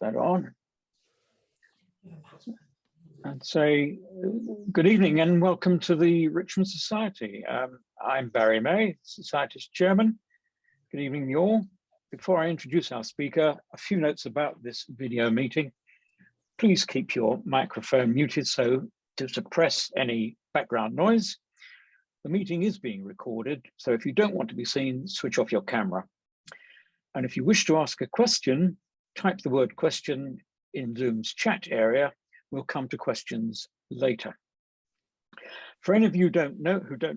that on and say good evening and welcome to the Richmond Society. I'm Barry May, Society's chairman. Good evening, you all. Before I introduce our speaker, a few notes about this video meeting. Please keep your microphone muted so to suppress any background noise. The meeting is being recorded, so if you don't want to be seen, switch off your camera. And if you wish to ask a question, type the word question in Zoom's chat area. We'll come to questions later. For any of you who don't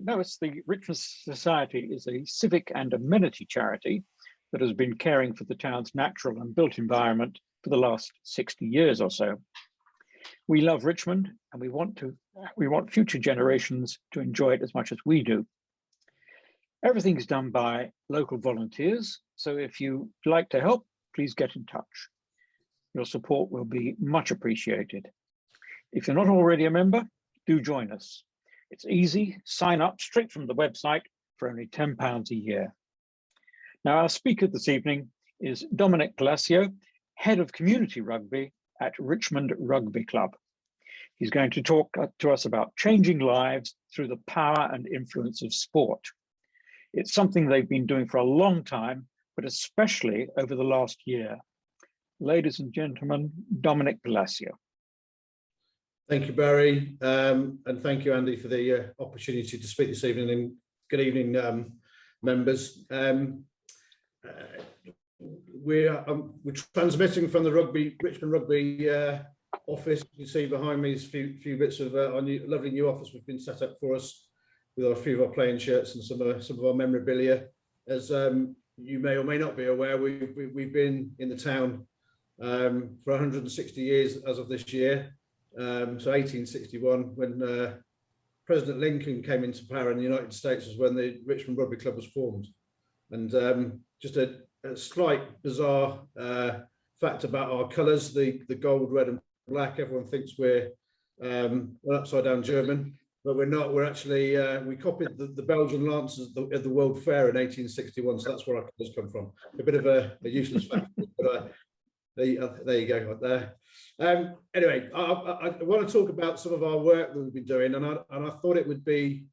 know us, the Richmond Society is a civic and amenity charity that has been caring for the town's natural and built environment for the last 60 years or so. We love Richmond and we want future generations to enjoy it as much as we do. Everything is done by local volunteers, so if you'd like to help, please get in touch. Your support will be much appreciated. If you're not already a member, do join us. It's easy, sign up straight from the website for only £10 a year. Now, our speaker this evening is Dominic Palacio, Head of Community Rugby at Richmond Rugby Club. He's going to talk to us about changing lives through the power and influence of sport. It's something they've been doing for a long time, but especially over the last year. Ladies and gentlemen, Dominic Palacio. Thank you, Barry, and thank you, Andy, for the opportunity to speak this evening. And good evening, members. We're transmitting from the Richmond Rugby office. You can see behind me is a few bits of our lovely new office we've been set up for us, with a few of our playing shirts and some of our memorabilia. As you may or may not be aware, we've been in the town for 160 years as of this year. So 1861, when President Lincoln came into power in the United States, was when the Richmond Rugby Club was formed. And just a slight bizarre fact about our colours, the gold, red and black. Everyone thinks we're upside down German, but we're not. We're actually, we copied the Belgian Lancers at the World Fair in 1861, so that's where our colours come from. A bit of a useless fact, but there you go, right there. Anyway, I want to talk about some of our work that we've been doing, and I thought it would be,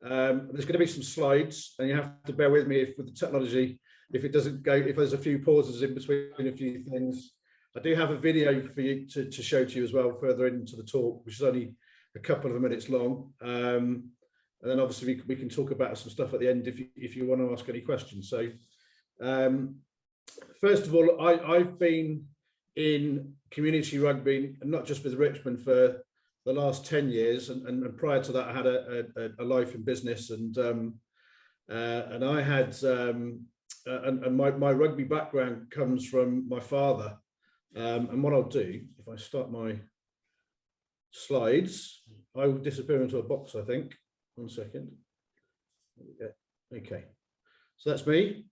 there's going to be some slides, and you have to bear with me with the technology, if it doesn't go, if there's a few pauses in between a few things. I do have a video for you to show to you as well further into the talk, which is only a couple of minutes long. And then obviously we can talk about some stuff at the end if you want to ask any questions. So first of all, I've been in community rugby, and not just with Richmond, for the last 10 years, and prior to that I had a life in business, and I had and my rugby background comes from my father. And what I'll do, if I start my slides, I will disappear into a box, I think. 1 second. Okay, so that's me.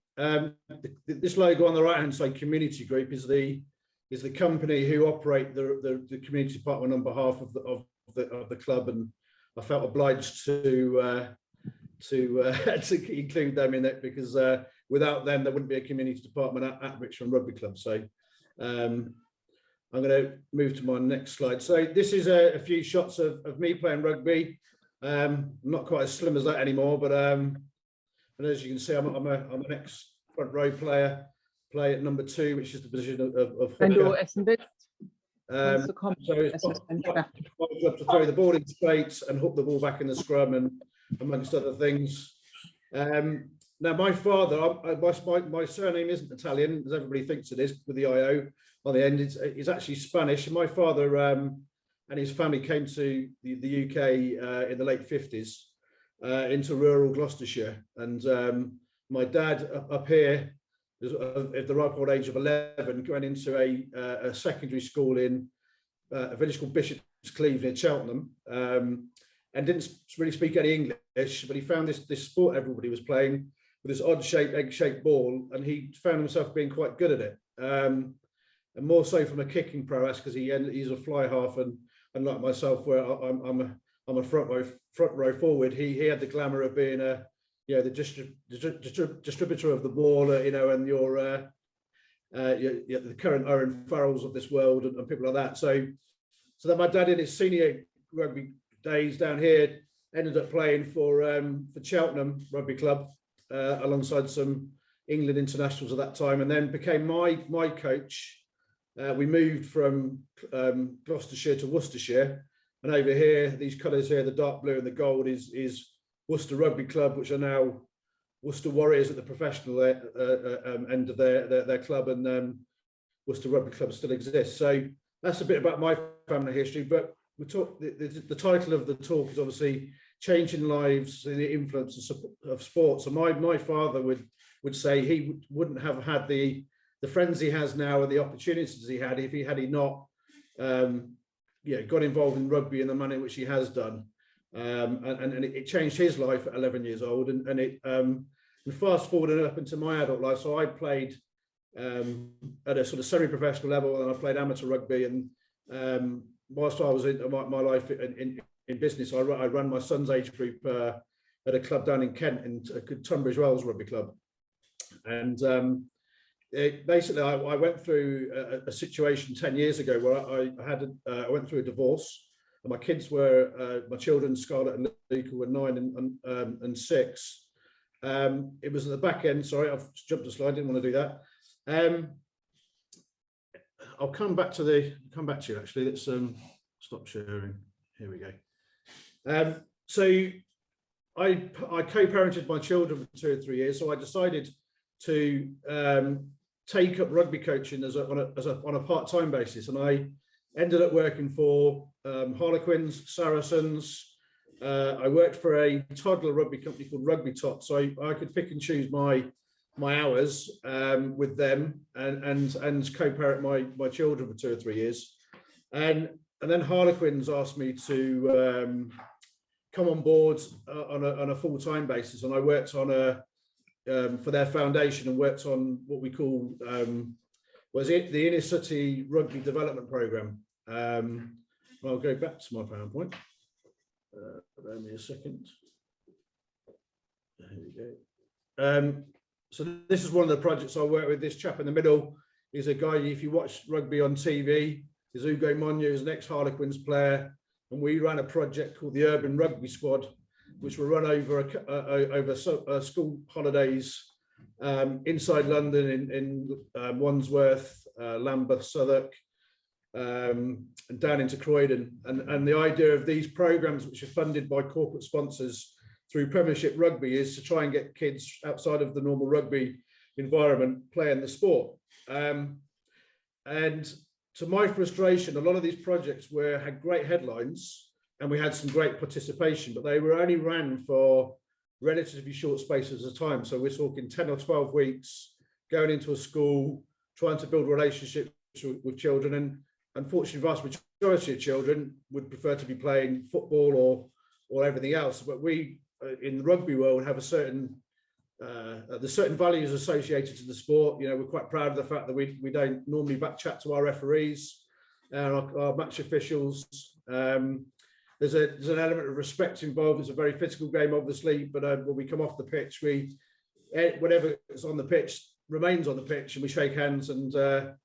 This logo on the right hand side, Community Group, is the company who operate the community department on behalf of the club, and I felt obliged to include them in it, because without them there wouldn't be a community department at Richmond Rugby Club. So I'm going to move to my next slide. So this is a few shots of me playing rugby. I'm not quite as slim as that anymore, but and as you can see, I'm an ex front row player. Play at number 2, which is the position of hooker. So it's my job to throw the ball in straight and hook the ball back in the scrum, and amongst other things. Now, my father, my surname isn't Italian, as everybody thinks it is, with the IO on the end. It's actually Spanish. And my father and his family came to the UK in the late 50s into rural Gloucestershire. And my dad up here, at the ripe old age of 11, went into a secondary school in a village called Bishop's Cleeve near Cheltenham, and didn't really speak any English, but he found this sport everybody was playing with this odd-shaped, egg-shaped ball, and he found himself being quite good at it, and more so from a kicking prowess, because he's a fly half, and unlike myself, where I'm a front row forward, he had the glamour of being the distributor of the ball, and the current Owen Farrells of this world and people like that. So that my dad in his senior rugby days down here ended up playing for Cheltenham Rugby Club alongside some England internationals at that time, and then became my coach. We moved from Gloucestershire to Worcestershire, and over here, these colours here, the dark blue and the gold, is Worcester Rugby Club, which are now Worcester Warriors at the professional end of their club, and Worcester Rugby Club still exists. So that's a bit about my family history. But we talk. The title of the talk is obviously changing lives and the influence of sports. So my father would say he wouldn't have had the friends he has now and the opportunities he had if he not got involved in rugby in the manner in which he has done. And it changed his life at 11 years old, and fast forwarding up into my adult life. So I played at a sort of semi-professional level, and I played amateur rugby. And whilst I was in my life in business, I ran my son's age group at a club down in Kent, in Tunbridge Wells Rugby Club. And basically, I went through a situation 10 years ago where I went through a divorce. And my kids were, my children, Scarlett and Luca, were 9 and 6. It was at the back end. Sorry, I've jumped a slide. Didn't want to do that. I'll come back to you. Actually, let's stop sharing. Here we go. So I co-parented my children for 2 or 3 years. So I decided to take up rugby coaching on a part-time basis, and I ended up working for Harlequins, Saracens. I worked for a toddler rugby company called Rugby Tot, so I could pick and choose my hours with them and co-parent my children for 2 or 3 years. And then Harlequins asked me to come on board on a full-time basis, and I worked on for their foundation, and worked on what we call the Inner City Rugby Development Programme. I'll go back to my PowerPoint. Give me a second. There we go. So this is one of the projects I work with. This chap in the middle is a guy, if you watch rugby on TV, is Ugo Monyo, is an ex-Harlequins player, and we ran a project called the Urban Rugby Squad, which were run over school holidays inside London, in Wandsworth, Lambeth, Southwark, and down into Croydon. And the idea of these programs, which are funded by corporate sponsors through Premiership Rugby, is to try and get kids outside of the normal rugby environment playing the sport. And to my frustration, a lot of these projects had great headlines, and we had some great participation, but they were only ran for relatively short spaces of time. So we're talking 10 or 12 weeks, going into a school, trying to build relationships with children. And unfortunately, the vast majority of children would prefer to be playing football or everything else. But we, in the rugby world, have there's certain values associated to the sport. We're quite proud of the fact that we don't normally back chat to our referees and our match officials. There's an element of respect involved. It's a very physical game, obviously, but when we come off the pitch, whatever is on the pitch remains on the pitch, and we shake hands and go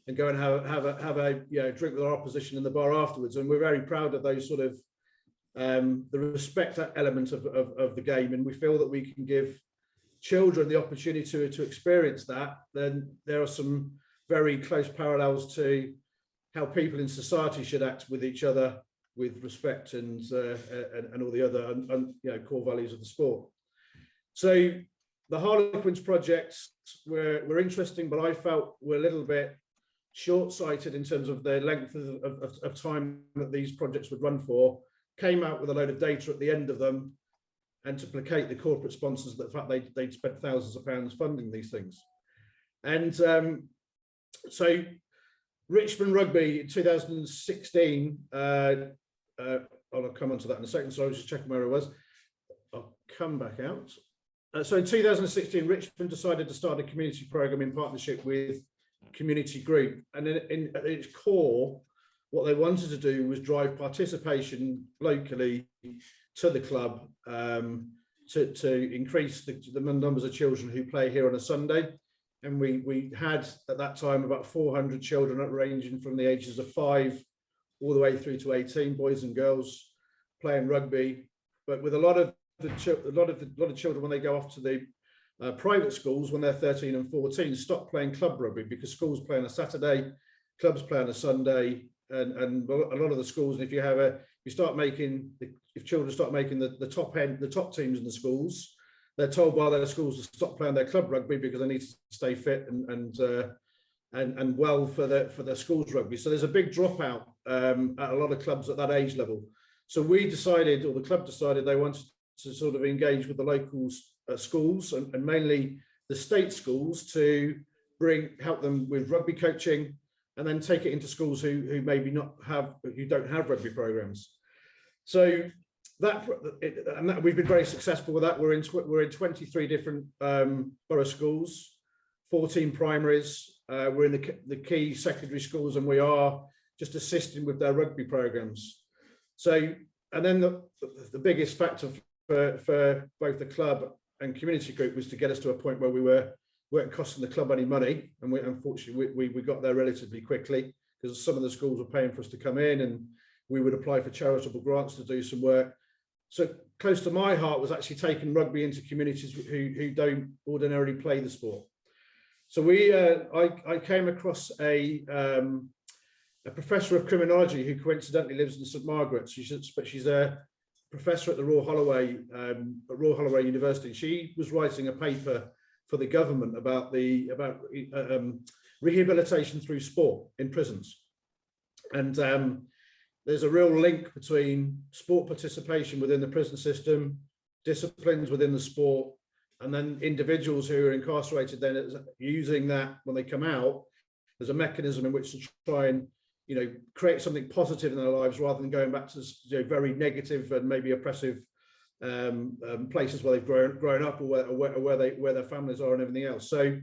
and have a drink with our opposition in the bar afterwards. And we're very proud of those sort of the respect element of the game, and we feel that we can give children the opportunity to experience that. Then there are some very close parallels to how people in society should act with each other, with respect and all the other core values of the sport. So the Harlequins projects were interesting, but I felt were a little bit short-sighted in terms of the length of time that these projects would run for. Came out with a load of data at the end of them, and to placate the corporate sponsors, the fact they'd spent thousands of pounds funding these things. And so Richmond Rugby in 2016, I'll come on to that in a second, so I was just checking where I was. I'll come back out. So in 2016, Richmond decided to start a community programme in partnership with Community Group. And at its core, what they wanted to do was drive participation locally to the club, to increase the numbers of children who play here on a Sunday. And we had at that time about 400 children ranging from the ages of 5 all the way through to 18, boys and girls playing rugby. But with a lot of children, when they go off to the private schools when they're 13 and 14, stop playing club rugby because schools play on a Saturday, clubs play on a Sunday, and a lot of the schools. And if children start making the top teams in the schools, they're told by their schools to stop playing their club rugby because they need to stay fit and well for their schools rugby. So there's a big dropout at a lot of clubs at that age level. So we decided, or the club decided, they wanted to sort of engage with the local schools and mainly the state schools to help them with rugby coaching, and then take it into schools who maybe don't have rugby programs. So we've been very successful with that. We're in 23 different borough schools, 14 primaries. We're in the key secondary schools, and we are just assisting with their rugby programs. So, and then the biggest factor for both the club and community group was to get us to a point where we weren't costing the club any money, and unfortunately we got there relatively quickly because some of the schools were paying for us to come in, and we would apply for charitable grants to do some work. So close to my heart was actually taking rugby into communities who don't ordinarily play the sport. So I came across a professor of criminology who coincidentally lives in St Margaret's, but she's a professor at the Royal Holloway University. She was writing a paper for the government about rehabilitation through sport in prisons, and there's a real link between sport participation within the prison system, disciplines within the sport, and then individuals who are incarcerated then using that when they come out as a mechanism in which to try and create something positive in their lives rather than going back to very negative and maybe oppressive places where they've grown up or where their families are and everything else. So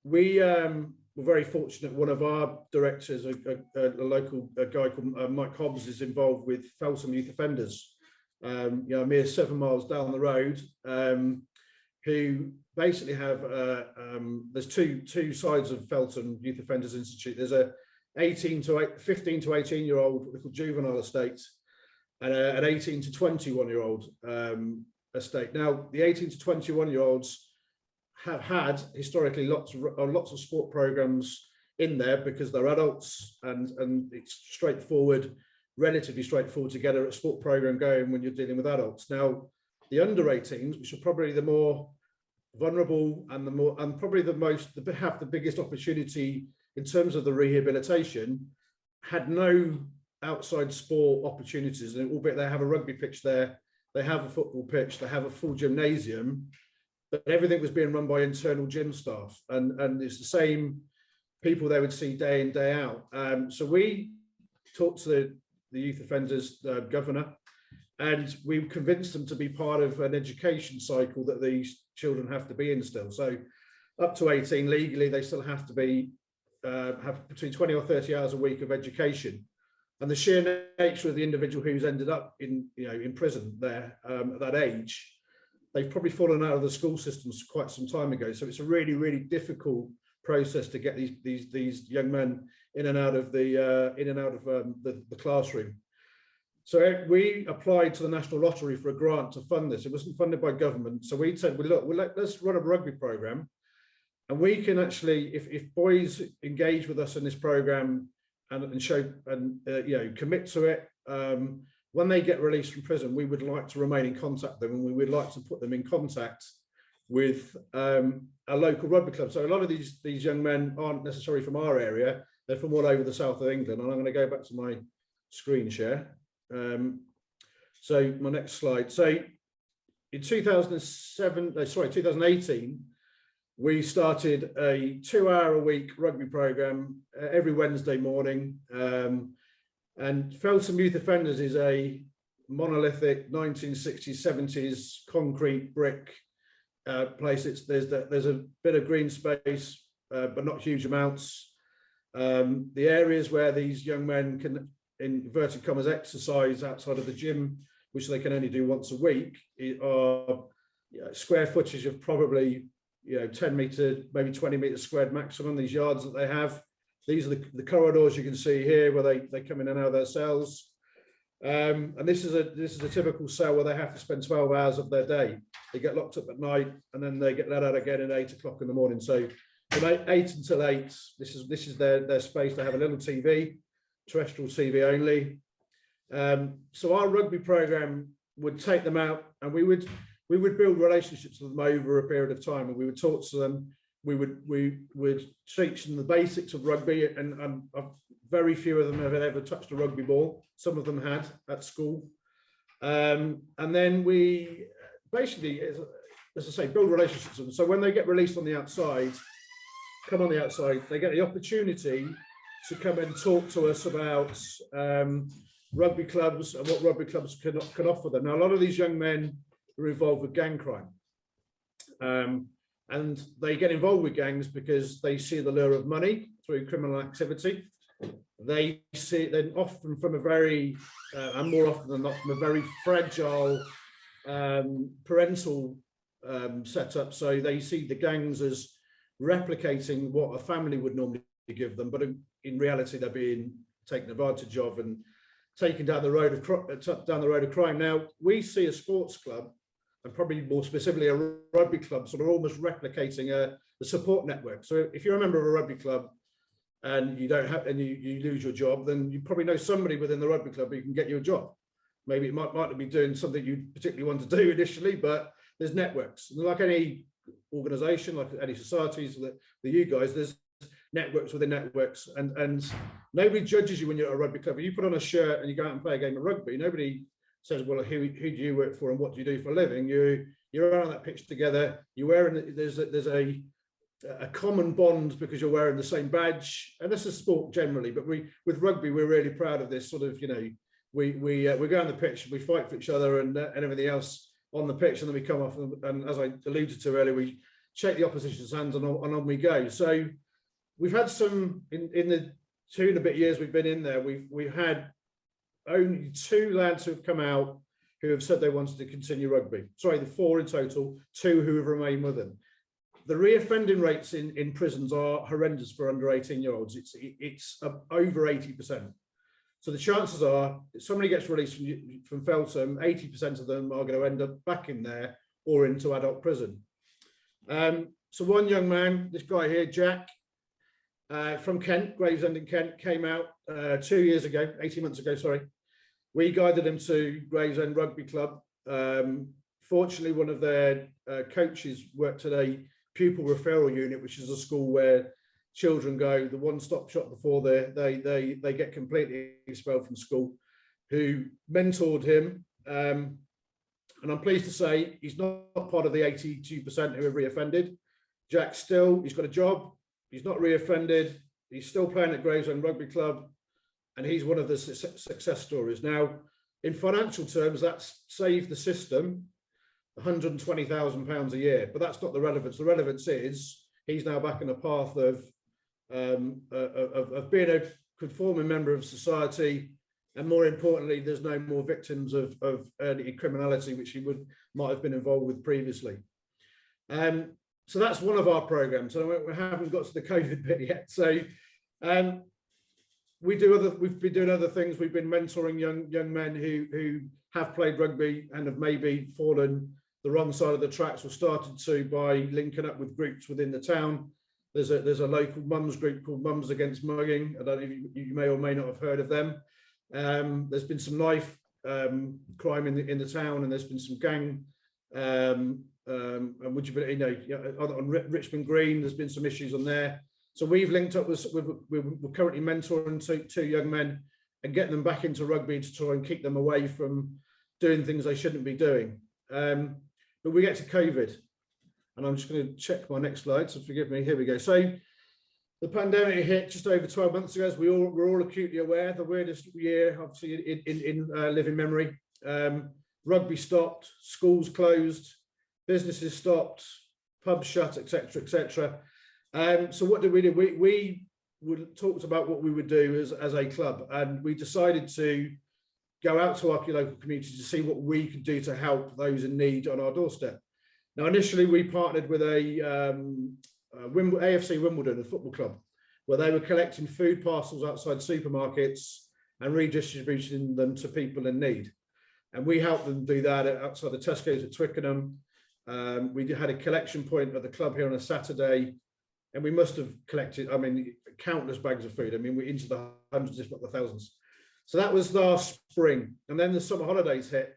we were very fortunate. One of our directors, a local guy called Mike Hobbs, is involved with Feltham Youth Offenders, a mere 7 miles down the road, who basically have there's two sides of Feltham Youth Offenders Institute. There's a 15 to 18 year old little juvenile estate and an 18 to 21 year old estate. Now, the 18 to 21 year olds have had historically lots of sport programs in there because they're adults, and it's relatively straightforward to get a sport program going when you're dealing with adults. Now, the under 18s, which are probably the more vulnerable and probably have the biggest opportunity in terms of the rehabilitation, had no outside sport opportunities. And albeit they have a rugby pitch there, they have a football pitch, they have a full gymnasium, but everything was being run by internal gym staff, and it's the same people they would see day in, day out. So we talked to the youth offenders governor, and we convinced them to be part of an education cycle that these children have to be in still. So up to 18 legally, they still have to be have between 20 or 30 hours a week of education. And the sheer nature of the individual who's ended up in prison there at that age, they've probably fallen out of the school systems quite some time ago. So it's a really, really difficult process to get these young men in and out of the classroom. So we applied to the National Lottery for a grant to fund this. It wasn't funded by government. So we said, let's run a rugby program. And we can actually, if boys engage with us in this program and show and commit to it, when they get released from prison, we would like to remain in contact with them, and we would like to put them in contact with a local rugby club. So a lot of these young men aren't necessarily from our area; they're from all over the south of England. And I'm going to go back to my screen share. So my next slide. So in 2018. We started a 2-hour-a-week rugby program every Wednesday morning. And Feltham Youth Offenders is a monolithic 1960s, 70s concrete brick place. There's a bit of green space, but not huge amounts. The areas where these young men can, in inverted commas, exercise outside of the gym, which they can only do once a week, are square footage of probably 10 metre, maybe 20 metres squared maximum, these yards that they have. These are the corridors you can see here where they come in and out of their cells. And this is a typical cell where they have to spend 12 hours of their day. They get locked up at night and then they get let out again at 8 o'clock in the morning. So from 8 until 8, this is their space. They have a little TV, terrestrial TV only. So our rugby program would take them out and we would build relationships with them over a period of time, and we would talk to them. We would teach them the basics of rugby, and very few of them have ever touched a rugby ball. Some of them had at school, and then we basically, as I say, build relationships with them. So when they get released on the outside, they get the opportunity to come and talk to us about rugby clubs and what rugby clubs can offer them. Now, a lot of these young men are involved with gang crime. And they get involved with gangs because they see the lure of money through criminal activity. They see it then often from a very, and more often than not, from a very fragile parental setup. So they see the gangs as replicating what a family would normally give them, but in reality, they're being taken advantage of and taken down the road of crime. Now, we see a sports club, and probably more specifically a rugby club, sort of almost replicating the support network. So if you're a member of a rugby club and you don't have, and you lose your job, then you probably know somebody within the rugby club who can get you a job. Maybe it might not be doing something you particularly want to do initially, but there's networks. And like any organisation, like any societies, that you guys, there's networks within networks, and nobody judges you when you're at a rugby club. If you put on a shirt and you go out and play a game of rugby, nobody says, well, who do you work for and what do you do for a living? You're on that pitch together. You're wearing, there's a common bond because you're wearing the same badge, and this is sport generally. But with rugby, we're really proud of this sort of, we go on the pitch, we fight for each other and everything else on the pitch, and then we come off and as I alluded to earlier, we shake the opposition's hands and on we go. So we've had some in the 2 and a bit years we've been in there. We've had only 2 lads who have come out who have said they wanted to continue rugby. Sorry, the 4 in total, 2 who have remained with them. The reoffending rates in prisons are horrendous for under 18-year-olds. It's over 80%. So the chances are, if somebody gets released from Feltham, 80% of them are going to end up back in there or into adult prison. So one young man, this guy here, Jack, from Kent, Gravesend in Kent, came out 18 months ago, sorry. We guided him to Gravesend Rugby Club. Fortunately, one of their coaches worked at a pupil referral unit, which is a school where children go, the one-stop shop before they get completely expelled from school, who mentored him. And I'm pleased to say he's not part of the 82% who have reoffended. Jack he's got a job. He's not reoffended. He's still playing at Gravesend Rugby Club, and he's one of the success stories. Now, in financial terms, that's saved the system £120,000 a year, but that's not the relevance. The relevance is he's now back on a path of being a conforming member of society, and more importantly, there's no more victims of criminality, which he might have been involved with previously. So that's one of our programs. So we haven't got to the COVID bit yet. So we've been doing other things. We've been mentoring young men who have played rugby and have maybe fallen the wrong side of the tracks, or started to, by linking up with groups within the town. There's a local mums group called Mums Against Mugging. I don't know if you may or may not have heard of them. There's been some knife crime in the town, and there's been some gang. And would you on Richmond Green, there's been some issues on there. So we've linked up with we're currently mentoring two young men and getting them back into rugby to try and keep them away from doing things they shouldn't be doing. But we get to COVID, and I'm just going to check my next slide, so forgive me. Here we go. So the pandemic hit just over 12 months ago, as we're all acutely aware. The weirdest year, obviously, in living memory. Rugby stopped, schools closed, businesses stopped, pubs shut, etc., etc. So what did we do? We talked about what we would do as a club, and we decided to go out to our local community to see what we could do to help those in need on our doorstep. Now, initially, we partnered with a AFC Wimbledon, a football club, where they were collecting food parcels outside supermarkets and redistributing them to people in need. And we helped them do that outside the Tesco's at Twickenham. We had a collection point at the club here on a Saturday, and we must have collected, I mean, countless bags of food. I mean, we're into the hundreds, if not the thousands. So that was last spring. And then the summer holidays hit.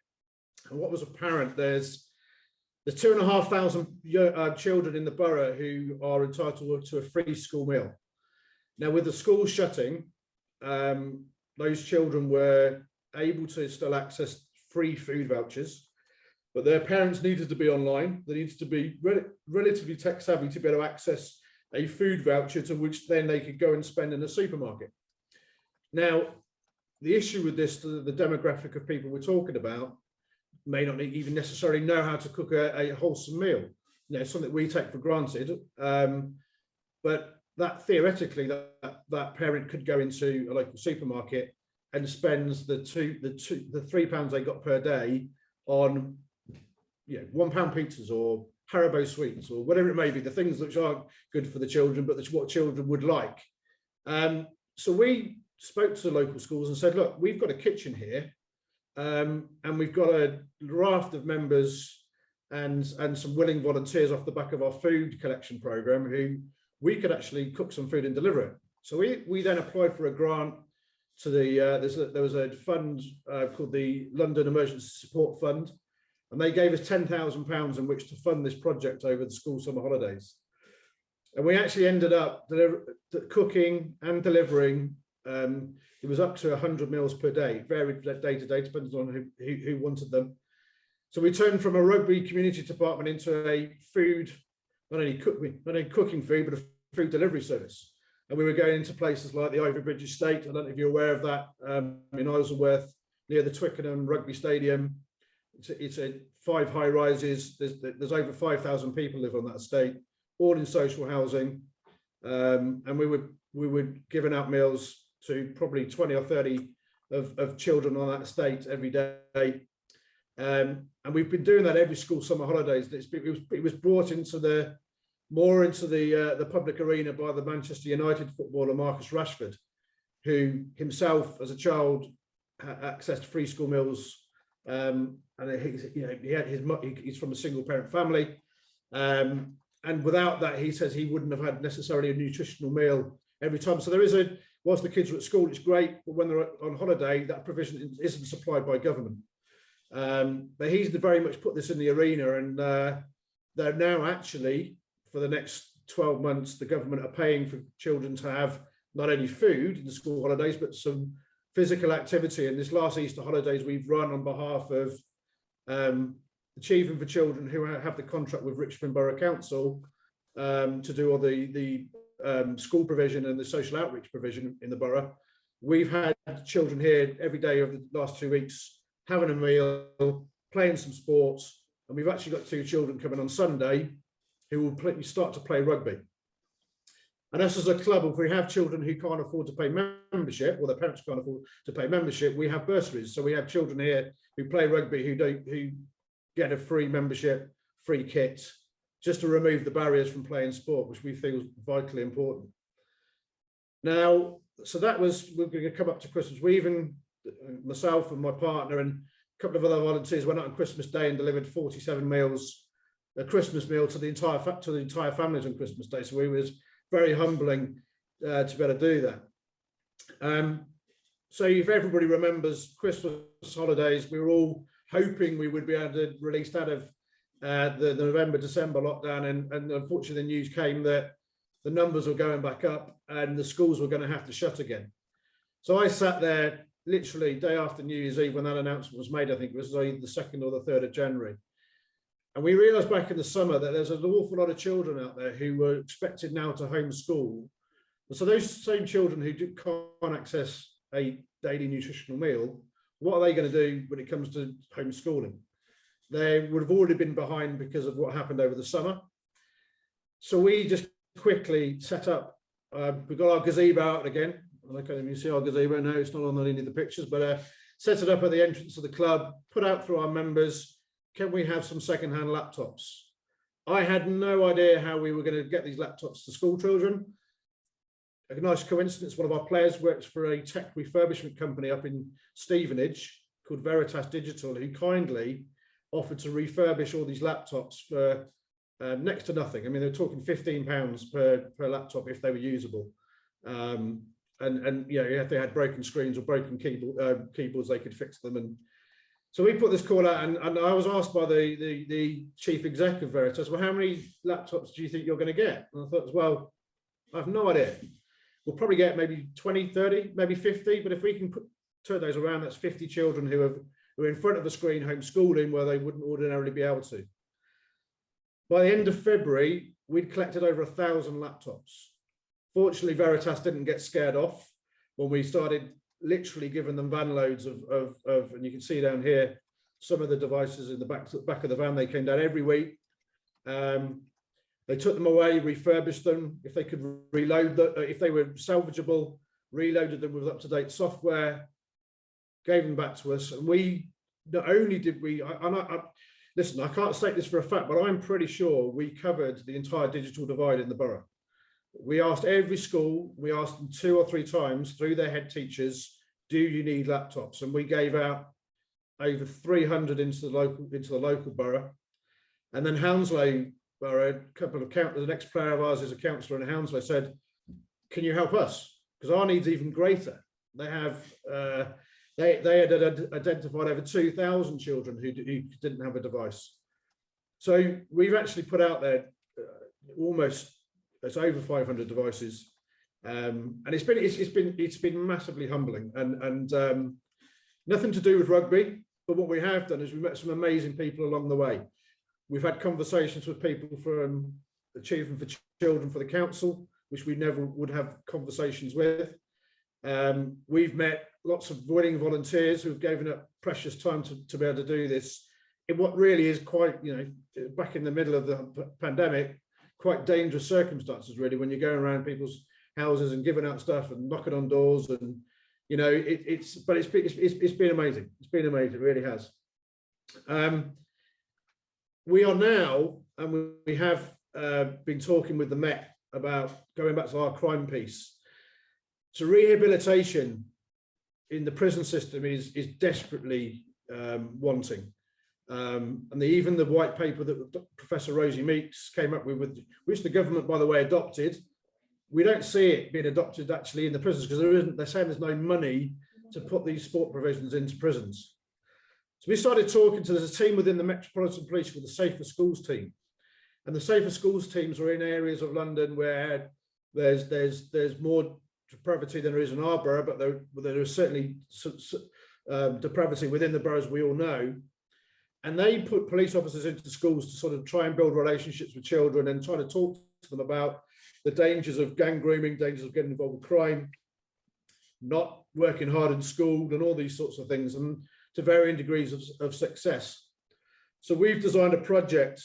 And what was apparent, there's 2,500 children in the borough who are entitled to a free school meal. Now, with the schools shutting, those children were able to still access free food vouchers, but their parents needed to be online. They needed to be relatively tech savvy to be able to access a food voucher to which then they could go and spend in a supermarket. Now, the issue with this, the demographic of people we're talking about, may not even necessarily know how to cook a wholesome meal. You know, something we take for granted. But that theoretically, that parent could go into a local supermarket and spends the £3 they got per day on, you know, £1 pizzas or Haribo sweets or whatever it may be, the things which aren't good for the children, but that's what children would like. So we spoke to the local schools and said, look, we've got a kitchen here, and we've got a raft of members and some willing volunteers off the back of our food collection program who we could actually cook some food and deliver it. So we then applied for a grant to the, there was a fund called the London Emergency Support Fund, and they gave us £10,000 in which to fund this project over the school summer holidays. And we actually ended up cooking and delivering. It was up to 100 meals per day, varied day to day, depending on who wanted them. So we turned from a rugby community department into a food, not only cooking food, but a food delivery service. And we were going into places like the Ivy Bridge Estate. I don't know if you're aware of that, in Isleworth, near the Twickenham Rugby Stadium. It's a 5 high rises. There's over 5,000 people live on that estate, all in social housing. And we were giving out meals to probably 20 or 30 of children on that estate every day. And we've been doing that every school summer holidays. It was brought into the public arena by the Manchester United footballer Marcus Rashford, who himself as a child accessed free school meals. And he's from a single parent family. And without that, he says he wouldn't have had necessarily a nutritional meal every time. So there is whilst the kids are at school, it's great, but when they're on holiday, that provision isn't supplied by government. But he's very much put this in the arena, and they're now actually, for the next 12 months, the government are paying for children to have not only food in the school holidays, but some physical activity. And this last Easter holidays, we've run on behalf of Achieving for Children, who have the contract with Richmond Borough Council to do all the school provision and the social outreach provision in the borough. We've had children here every day over the last 2 weeks, having a meal, playing some sports, and we've actually got 2 children coming on Sunday who will start to play rugby. And us as a club, if we have children who can't afford to pay membership, or their parents can't afford to pay membership, we have bursaries. So we have children here who play rugby who get a free membership, free kit, just to remove the barriers from playing sport, which we feel is vitally important. Now, so that was, we're going to come up to Christmas. We even, myself and my partner and a couple of other volunteers went out on Christmas Day and delivered 47 meals, a Christmas meal to the entire families on Christmas Day. So it was very humbling to be able to do that. So if everybody remembers Christmas holidays, we were all hoping we would be able to release out of the November, December lockdown, and unfortunately the news came that the numbers were going back up and the schools were going to have to shut again. So I sat there literally day after New Year's Eve when that announcement was made. I think it was either the 2nd or the 3rd of January. And we realised back in the summer that there's an awful lot of children out there who were expected now to homeschool. So those same children who can't access a daily nutritional meal, what are they going to do when it comes to homeschooling? They would have already been behind because of what happened over the summer. So we just quickly set up, we got our gazebo out again. I can't even see our gazebo now, it's not on any of the pictures, but set it up at the entrance of the club, put out through our members, can we have some second-hand laptops? I had no idea how we were going to get these laptops to school children. A nice coincidence, one of our players works for a tech refurbishment company up in Stevenage called Veritas Digital, who kindly offered to refurbish all these laptops for next to nothing. I mean, they're talking £15 per laptop if they were usable. And you know, if they had broken screens or broken keyboards, they could fix them. And so we put this call out, and I was asked by the chief exec of Veritas, well, how many laptops do you think you're going to get? And I thought, well, I have no idea. We'll probably get maybe 20, 30, maybe 50, but if we can turn those around, that's 50 children who are in front of a screen homeschooling where they wouldn't ordinarily be able to. By the end of February, we'd collected over 1,000 laptops. Fortunately, Veritas didn't get scared off when we started literally giving them van loads of and you can see down here, some of the devices in the back of the van. They came down every week. They took them away, refurbished them. If they could reload them, if they were salvageable, reloaded them with up-to-date software, gave them back to us. And we, not only did we, listen, I can't state this for a fact, but I'm pretty sure we covered the entire digital divide in the borough. We asked every school, we asked them 2 or 3 times through their head teachers, do you need laptops? And we gave out over 300 into the local borough. And then Hounslow Borough, a couple of the next player of ours is a councillor in Hounslow, said, can you help us? Because our need's even greater. They have they had identified over 2,000 children who didn't have a device. So we've actually put out there it's over 500 devices, and it's been massively humbling, and nothing to do with rugby, but what we have done is we've met some amazing people along the way. We've had conversations with people from Achievement for Children for the council, which we never would have conversations with. We've met lots of willing volunteers who've given up precious time to be able to do this in what really is quite, you know, back in the middle of the pandemic, quite dangerous circumstances, really, when you're going around people's houses and giving out stuff and knocking on doors, and you know, it's been amazing. It's been amazing, it really has. We are now, and we have been talking with the Met about going back to our crime piece. So rehabilitation in the prison system is desperately wanting. And even the white paper that Professor Rosie Meeks came up with, which the government, by the way, adopted, we don't see it being adopted actually in the prisons because they're saying there's no money to put these sport provisions into prisons. So we started talking to, there's a team within the Metropolitan Police called the Safer Schools team. And the Safer Schools teams are in areas of London where there's more depravity than there is in our borough, but there is certainly depravity within the boroughs, we all know. And they put police officers into schools to sort of try and build relationships with children and try to talk to them about the dangers of gang grooming, dangers of getting involved with crime, not working hard in school, and all these sorts of things, and to varying degrees of success. So we've designed a project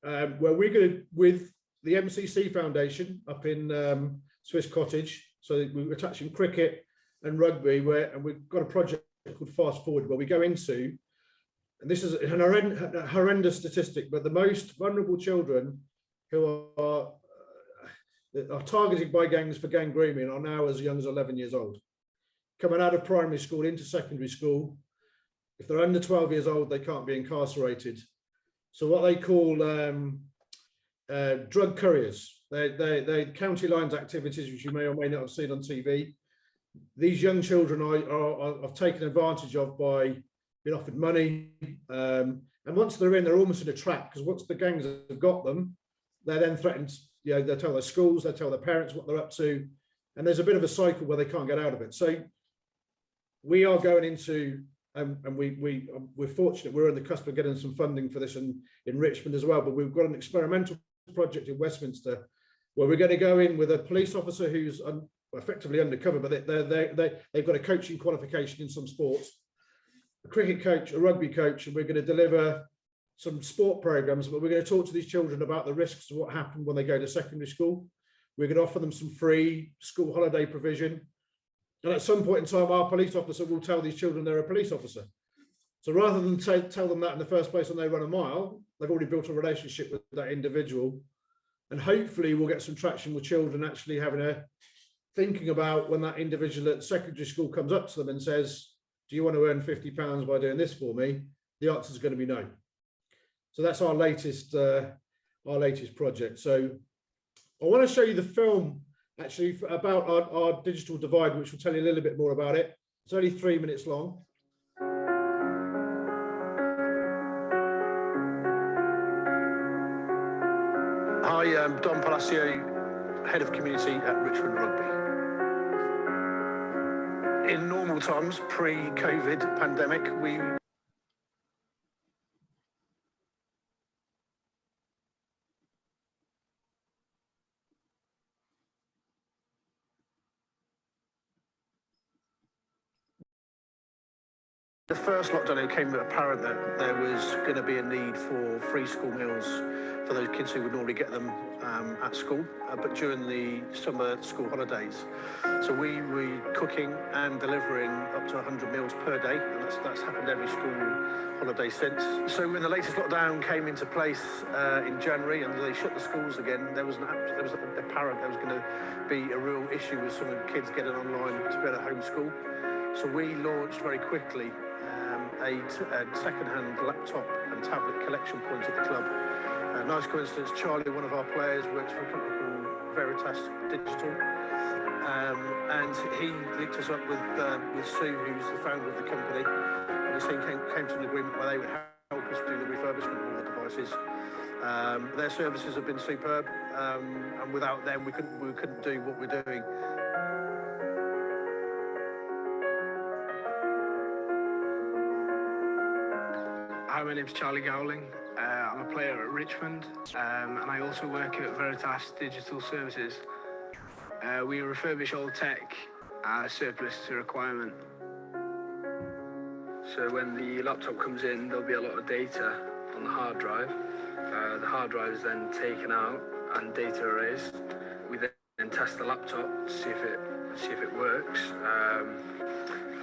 where we're going to, with the MCC Foundation up in Swiss Cottage, so we're attaching cricket and rugby, and we've got a project called Fast Forward, where we go into, and this is a horrendous statistic, but the most vulnerable children who are targeted by gangs for gang grooming are now as young as 11 years old. Coming out of primary school into secondary school, if they're under 12 years old, they can't be incarcerated. So what they call drug couriers, they're county lines activities, which you may or may not have seen on TV. These young children are taken advantage of by being offered money. And once they're in, they're almost in a trap, because once the gangs have got them, they're then threatened. You know, they tell their schools, they tell their parents what they're up to, and there's a bit of a cycle where they can't get out of it. So we are going into, and we're fortunate, we're on the cusp of getting some funding for this in Richmond as well, but we've got an experimental project in Westminster where we're going to go in with a police officer who's effectively undercover, but they've got a coaching qualification in some sports, a cricket coach, a rugby coach, and we're going to deliver some sport programs, but we're going to talk to these children about the risks of what happened when they go to secondary school. We're going to offer them some free school holiday provision. And at some point in time, our police officer will tell these children they're a police officer. So rather than tell them that in the first place when they run a mile, they've already built a relationship with that individual, and hopefully we'll get some traction with children actually thinking about when that individual at secondary school comes up to them and says, do you want to earn £50 by doing this for me? The answer is going to be no. So that's our latest project. So I want to show you the film actually about our digital divide, which will tell you a little bit more about it. It's only 3 minutes long. Hi, I'm Dom Palacio, Head of Community at Richmond Rugby. In normal times, pre-COVID pandemic, the first lockdown, it became apparent that there was going to be a need for free school meals for those kids who would normally get them at school, but during the summer school holidays. So we were cooking and delivering up to 100 meals per day, and that's happened every school holiday since. So when the latest lockdown came into place in January and they shut the schools again, there was apparent there was going to be a real issue with some of the kids getting online to be able to homeschool. So we launched very quickly a second-hand laptop and tablet collection point at the club. Nice coincidence, Charlie, one of our players, works for a company called Veritas Digital, and he linked us up with Sue, who's the founder of the company, and the team came to an agreement where they would help us do the refurbishment of all the devices. Their services have been superb, and without them we couldn't do what we're doing. Hi, my name's Charlie Gowling. I'm a player at Richmond, and I also work at Veritas Digital Services. We refurbish old tech surplus to requirement. So when the laptop comes in, there'll be a lot of data on the hard drive. The hard drive is then taken out and data erased. We then test the laptop to see if it works.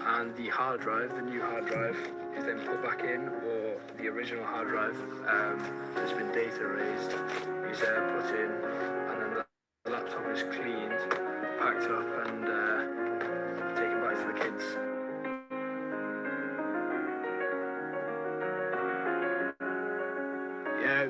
And the hard drive, the new hard drive, is then put back in, or the original hard drive that's been data erased is put in, and then the laptop is cleaned, packed up, and taken back to the kids. Yeah,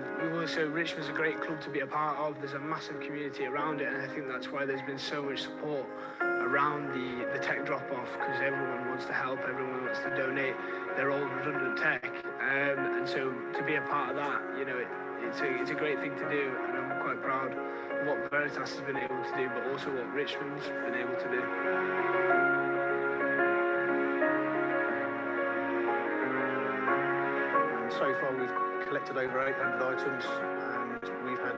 so Richmond's a great club to be a part of. There's a massive community around it, and I think that's why there's been so much support around the tech drop-off, because everyone wants to help, everyone wants to donate their old redundant tech, and so to be a part of that, you know, it's a great thing to do, and I'm quite proud of what Veritas has been able to do, but also what Richmond's been able to do. And so far we've collected over 800 items, and we've had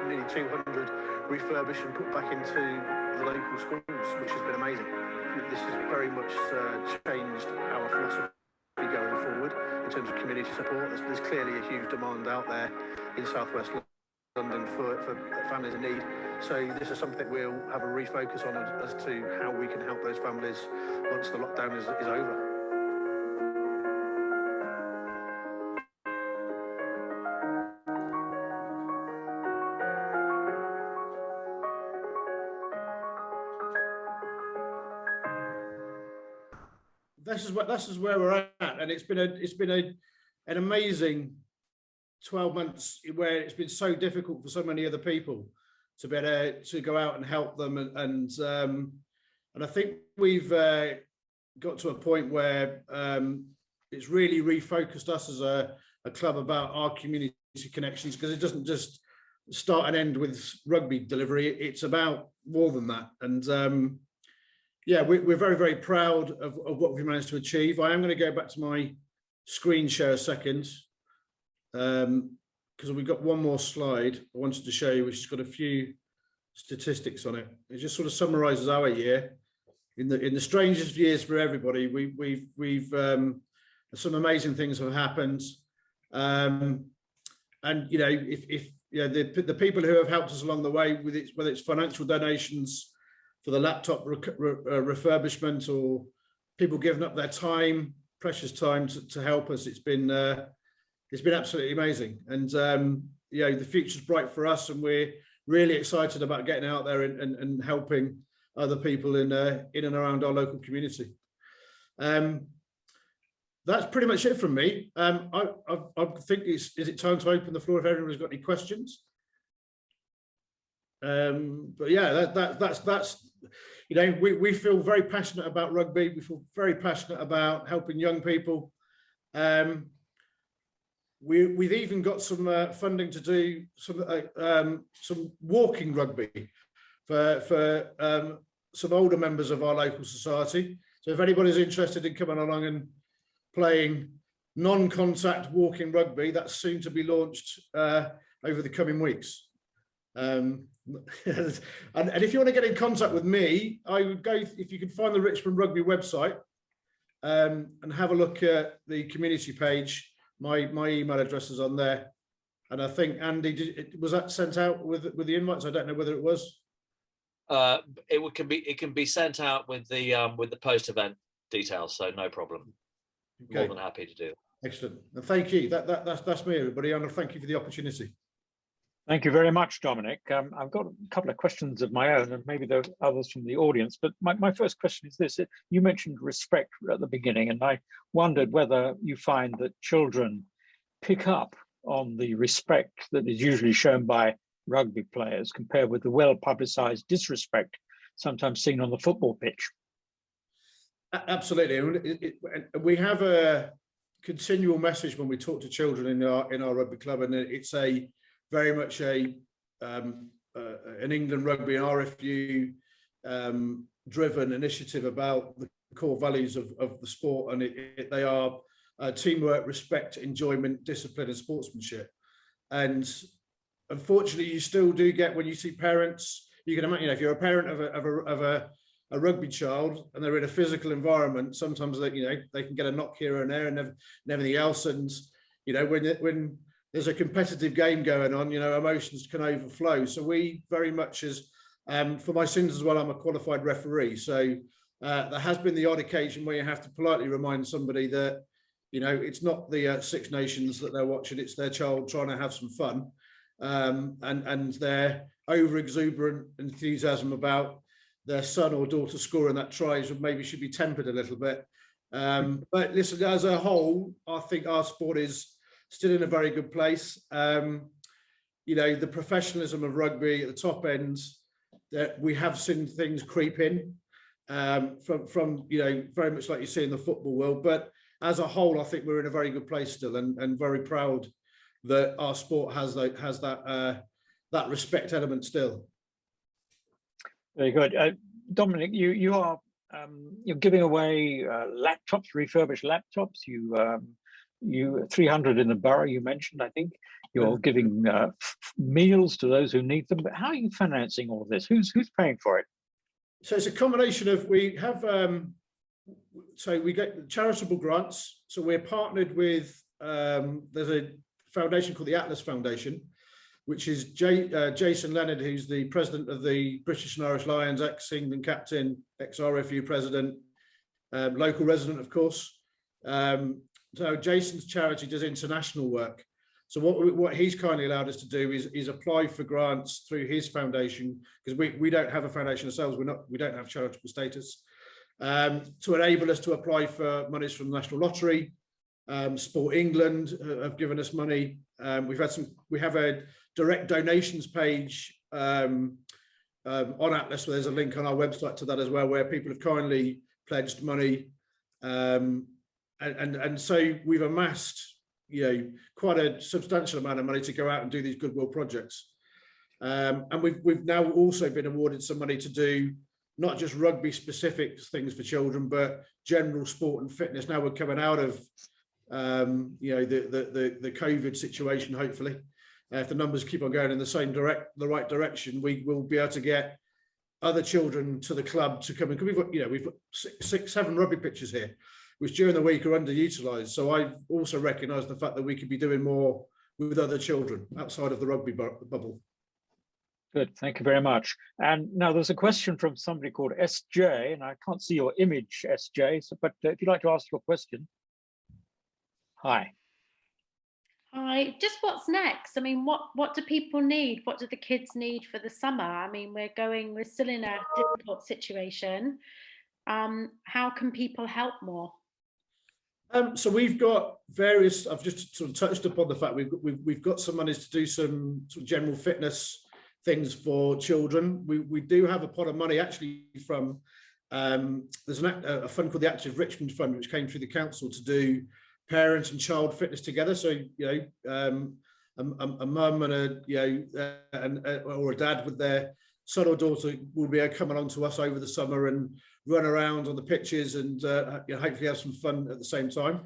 nearly 200 refurbished and put back into the local schools, which has been amazing. This has very much changed our philosophy going forward in terms of community support. There's clearly a huge demand out there in southwest London for families in need. So this is something we'll have a refocus on as to how we can help those families once the lockdown is over. This is where we're at, and it's been an amazing 12 months where it's been so difficult for so many other people to be able to go out and help them, and I think we've got to a point where it's really refocused us as a club about our community connections, because it doesn't just start and end with rugby delivery. It's about more than that, and yeah, we're very, very proud of what we've managed to achieve. I am going to go back to my screen share a second, because we've got one more slide I wanted to show you, which has got a few statistics on it. It just sort of summarises our year. In the strangest years for everybody, we've some amazing things have happened, and you know, if you know, the people who have helped us along the way, whether it's financial donations for the laptop refurbishment, or people giving up their time, precious time to help us. It's been it's been absolutely amazing. And the future's bright for us, and we're really excited about getting out there and helping other people in and around our local community. That's pretty much it from me. I think is it time to open the floor if everyone's got any questions? But yeah, that's we feel very passionate about rugby. We feel very passionate about helping young people. We've even got some funding to do some walking rugby for some older members of our local society. So if anybody's interested in coming along and playing non-contact walking rugby, that's soon to be launched over the coming weeks. And if you want to get in contact with me, I would go, if you can find the Richmond Rugby website and have a look at the community page. My email address is on there, and I think Andy, was that sent out with the invites? I don't know whether it was. It can be sent out with the post event details, so no problem. Okay. More than happy to do. Excellent, and thank you. That's me, everybody, and thank you for the opportunity. Thank you very much, Dominic. I've got a couple of questions of my own, and maybe there are others from the audience. But my first question is this: you mentioned respect at the beginning, and I wondered whether you find that children pick up on the respect that is usually shown by rugby players compared with the well-publicized disrespect sometimes seen on the football pitch. Absolutely. We have a continual message when we talk to children in our rugby club, and it's very much an England Rugby and RFU driven initiative about the core values of the sport, and they are teamwork, respect, enjoyment, discipline, and sportsmanship. And unfortunately, you still do get, when you see parents, you can imagine, if you're a parent of a rugby child and they're in a physical environment, sometimes they can get a knock here and there and everything else. And when there's a competitive game going on, emotions can overflow. So we very much, as for my sins as well, I'm a qualified referee. So there has been the odd occasion where you have to politely remind somebody that, it's not the Six Nations that they're watching, it's their child trying to have some fun. And their over-exuberant enthusiasm about their son or daughter scoring that tries maybe should be tempered a little bit. But listen, as a whole, I think our sport is still in a very good place. The professionalism of rugby at the top end, that we have seen things creep in from very much like you see in the football world. But as a whole, I think we're in a very good place still, and very proud that our sport has that respect element still. Very good, Dominic. You're giving away laptops, refurbished laptops. You 300 in the borough, you mentioned, I think. You're giving meals to those who need them. But how are you financing all of this? Who's paying for it? So it's a combination of, we have, so we get charitable grants. So we're partnered with, there's a foundation called the Atlas Foundation, which is Jason Leonard, who's the president of the British and Irish Lions, ex-England captain, ex-RFU president, local resident, of course. So Jason's charity does international work. So what he's kindly allowed us to do is apply for grants through his foundation, because we don't have a foundation ourselves. We don't have charitable status, to enable us to apply for monies from the National Lottery. Sport England have given us money. We have a direct donations page on Atlas, where there's a link on our website to that as well, where people have kindly pledged money. And so we've amassed, quite a substantial amount of money to go out and do these goodwill projects. And we've now also been awarded some money to do not just rugby specific things for children, but general sport and fitness. Now we're coming out of the COVID situation, hopefully. If the numbers keep on going in the right direction, we will be able to get other children to the club to come in. We've got 7 rugby pitches here, which during the week are underutilised. So I've also recognised the fact that we could be doing more with other children outside of the rugby bubble. Good, thank you very much. And now there's a question from somebody called SJ, and I can't see your image, SJ, but if you'd like to ask your question. Hi. Hi, just what's next? I mean, what do people need? What do the kids need for the summer? I mean, we're still in a difficult situation. How can people help more? So we've got various. I've just sort of touched upon the fact we've got some monies to do some sort of general fitness things for children. We do have a pot of money actually from there's a fund called the Active Richmond Fund, which came through the council to do parent and child fitness together. So a mum and or a dad with their son or daughter will be able to come along to us over the summer and run around on the pitches and hopefully have some fun at the same time.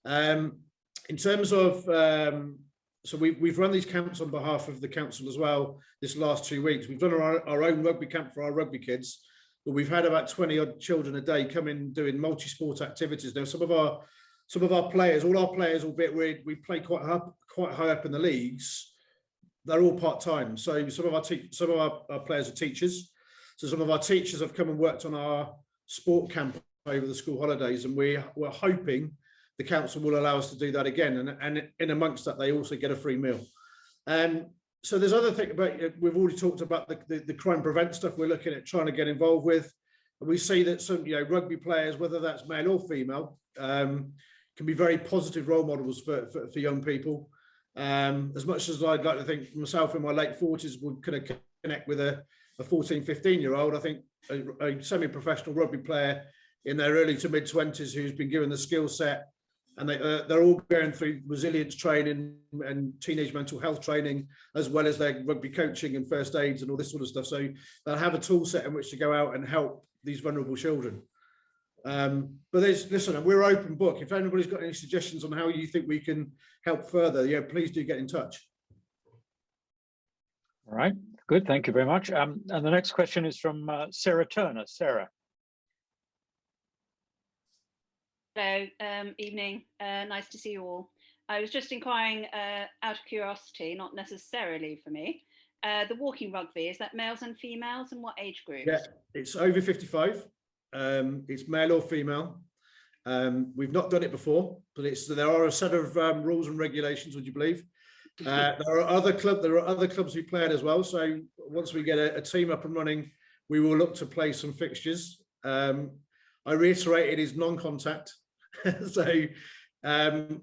In terms of so we've run these camps on behalf of the council as well this last 2 weeks. We've done our own rugby camp for our rugby kids, but we've had about 20 odd children a day come in doing multi-sport activities. Now some of our players, all our players, albeit we play quite high up in the leagues, they're all part-time. So some of our players are teachers. So some of our teachers have come and worked on our sport camp over the school holidays, and we're hoping the council will allow us to do that again. And in amongst that, they also get a free meal. So there's other things about, we've already talked about the crime prevent stuff we're looking at trying to get involved with. And we see that some rugby players, whether that's male or female, can be very positive role models for young people. As much as I'd like to think myself in my late 40s would kind of connect with a 14, 15-year-old, I think a semi-professional rugby player in their early to mid-20s who's been given the skill set, and they're all going through resilience training and teenage mental health training, as well as their rugby coaching and first aids and all this sort of stuff. So they'll have a tool set in which to go out and help these vulnerable children. But listen, we're open book. If anybody's got any suggestions on how you think we can help further, please do get in touch. All right, good. Thank you very much. And the next question is from Sarah Turner. Sarah. Hello, evening. Nice to see you all. I was just inquiring out of curiosity, not necessarily for me. The walking rugby, is that males and females, and what age groups? Yeah, it's over 55. It's male or female. We've not done it before, but there are a set of rules and regulations, would you believe? There are other clubs who play it as well. So once we get a team up and running, we will look to play some fixtures. I reiterate, it is non-contact. So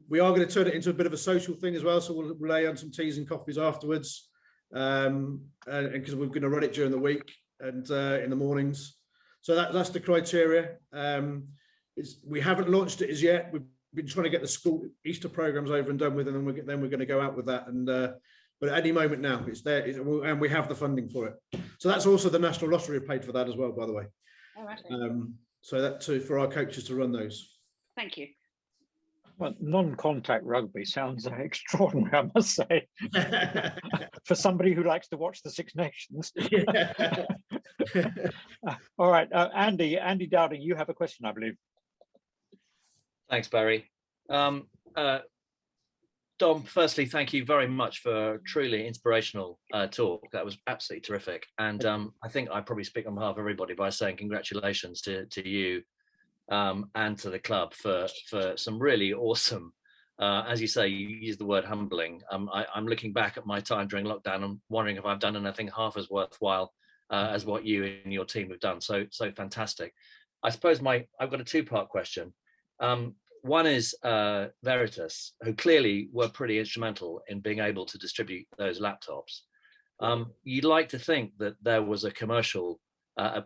we are going to turn it into a bit of a social thing as well. So we'll relay on some teas and coffees afterwards, and because we're going to run it during the week and in the mornings. So that's the criteria. We haven't launched it as yet. We've been trying to get the school Easter programs over and done with, and then we're going to go out with that. And but at any moment now, it's there, and we have the funding for it. So that's also the National Lottery have paid for that as well, by the way. Oh, right. So that too, for our coaches to run those. Thank you. Well, non-contact rugby sounds extraordinary, I must say, for somebody who likes to watch the Six Nations. All right, Andy Dowding, you have a question, I believe. Thanks, Barry. Dom, firstly, thank you very much for a truly inspirational talk. That was absolutely terrific. And I think I probably speak on behalf of everybody by saying congratulations to you and to the club for some really awesome, as you say, you use the word humbling. I'm looking back at my time during lockdown and wondering if I've done anything half as worthwhile as what you and your team have done. So fantastic. I suppose I've got a two-part question. One is Veritas, who clearly were pretty instrumental in being able to distribute those laptops. You'd like to think that there was a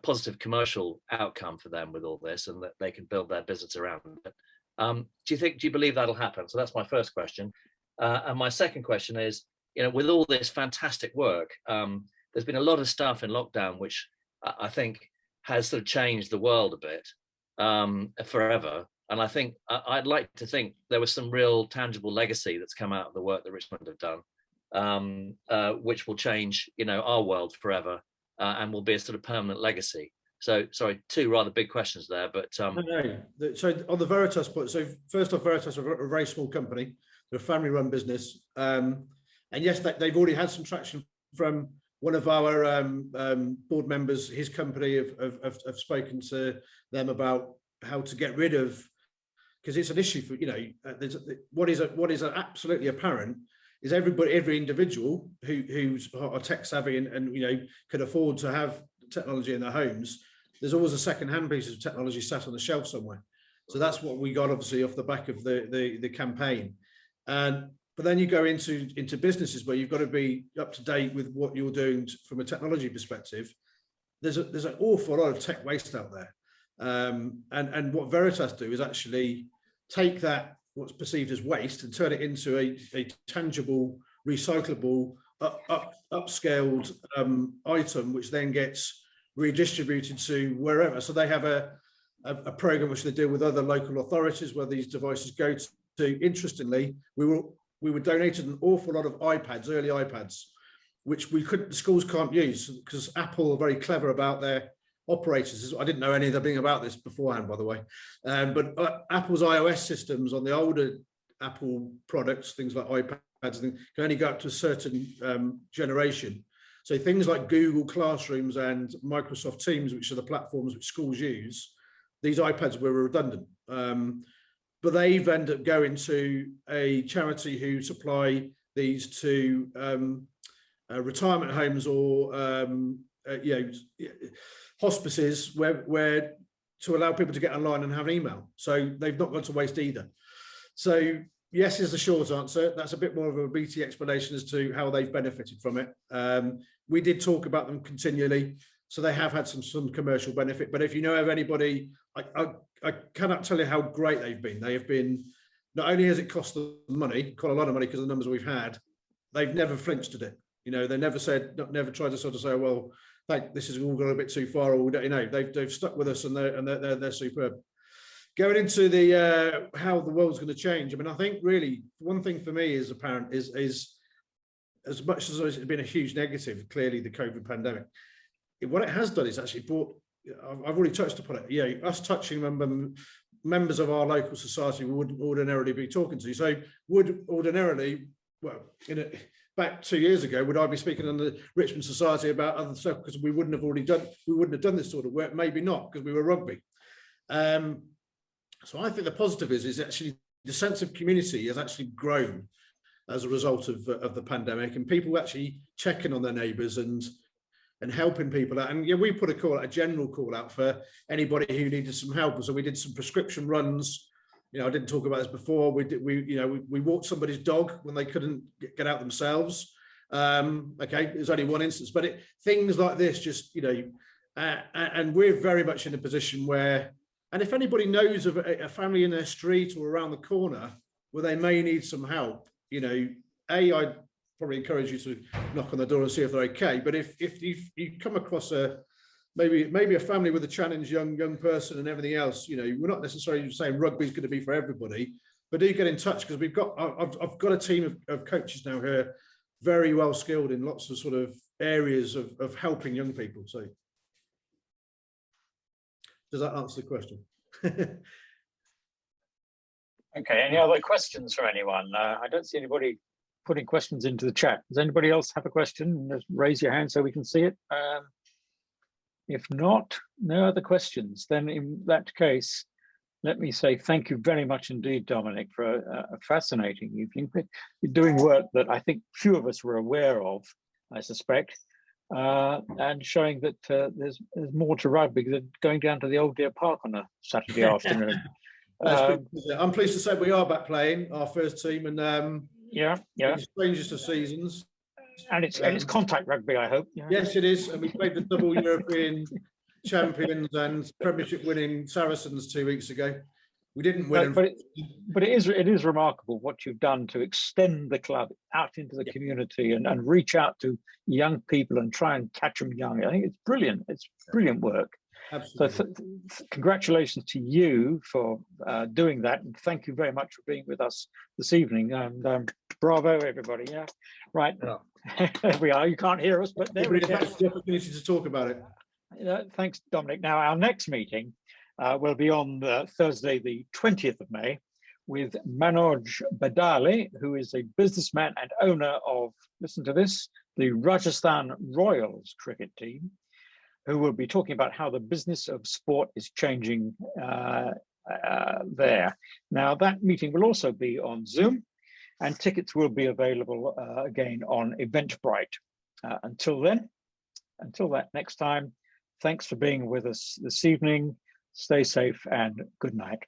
positive commercial outcome for them with all this, and that they can build their business around it. Do you believe that'll happen? So that's my first question. And my second question is, with all this fantastic work, there's been a lot of stuff in lockdown which I think has sort of changed the world a bit forever. And I think I'd like to think there was some real tangible legacy that's come out of the work that Richmond have done, which will change, our world forever, and will be a sort of permanent legacy. So, sorry, two rather big questions there, but No. So on the Veritas point, so first off, Veritas are a very small company. They're a family-run business, and yes, they've already had some traction from one of our board members. His company have spoken to them about how to get rid of because it's an issue for, you know, what is absolutely apparent is every individual who's tech savvy and you know could afford to have technology in their homes, there's always a second-hand piece of technology sat on the shelf somewhere. So that's what we got obviously off the back of the campaign. But then you go into businesses where you've got to be up to date with what you're doing from a technology perspective. There's an awful lot of tech waste out there. And what Veritas do is actually take that, what's perceived as waste, and turn it into a tangible, recyclable, upscaled item, which then gets redistributed to wherever. So they have a program which they deal with other local authorities where these devices go to. Interestingly, we were donated an awful lot of iPads, early iPads, which the schools can't use because Apple are very clever about their operators. I didn't know anything about this beforehand, by the way. But Apple's iOS systems on the older Apple products, things like iPads, can only go up to a certain generation. So things like Google Classrooms and Microsoft Teams, which are the platforms which schools use, these iPads were redundant. But they've ended up going to a charity who supply these to retirement homes or hospices where to allow people to get online and have an email. So they've not gone to waste either. So yes is the short answer. That's a bit more of a BT explanation as to how they've benefited from it. We did talk about them continually, so they have had some commercial benefit. But if you know of anybody, I cannot tell you how great they've been. They have been, not only has it cost them money, quite a lot of money because of the numbers we've had, they've never flinched at it. You know, they never tried to sort of say, well, this has all gone a bit too far, or you know, they've stuck with us and they're superb. Going into the how the world's going to change. I mean, I think really one thing for me is apparent is as much as it's been a huge negative, clearly the COVID pandemic, what it has done is actually brought, I've already touched upon it, you know, us touching members of our local society we wouldn't ordinarily be talking to. So would ordinarily, well, back 2 years ago, would I be speaking on the Richmond Society about other stuff because we wouldn't have done this sort of work? Maybe not, because we were rugby. So I think the positive is actually the sense of community has actually grown as a result of the pandemic, and people actually checking on their neighbours and helping people out. And yeah, we put a general call out for anybody who needed some help. So we did some prescription runs. You know, I didn't talk about this before. We walked somebody's dog when they couldn't get out themselves. Okay, there's only one instance, but things like this, just, you know, and we're very much in a position where, and if anybody knows of a family in their street or around the corner where they may need some help, you know, I'd probably encourage you to knock on the door and see if they're okay. But if you come across maybe a family with a challenged young person and everything else, you know, we're not necessarily saying rugby is going to be for everybody, but do get in touch, because I've got a team of coaches now who are very well skilled in lots of sort of areas of helping young people. So does that answer the question? Okay, any other questions from anyone? I don't see anybody putting questions into the chat. Does anybody else have a question? Just raise your hand so we can see it. If not, no other questions. Then in that case, let me say thank you very much indeed, Dominic, for a fascinating evening. You're doing work that I think few of us were aware of, I suspect, and showing that there's more to rugby than going down to the Old Deer Park on a Saturday afternoon. I'm pleased to say we are back playing our first team, and yeah, strangest of seasons. And it's contact rugby, I hope. Yeah. Yes, it is. And we played the double European champions and Premiership winning Saracens 2 weeks ago. We didn't win. But it is remarkable what you've done to extend the club out into the community and reach out to young people and try and catch them young. I think it's brilliant. It's brilliant work. Absolutely. So congratulations to you for doing that, and thank you very much for being with us this evening. And bravo, everybody! Yeah, right. Yeah. There we are. You can't hear us, but there we go. That's the opportunity to talk about it. Thanks, Dominic. Now, our next meeting will be on Thursday, the 20th of May, with Manoj Badali, who is a businessman and owner of, listen to this, the Rajasthan Royals cricket team, who will be talking about how the business of sport is changing there. Now, that meeting will also be on Zoom, and tickets will be available again on Eventbrite. Until that next time, thanks for being with us this evening. Stay safe and good night.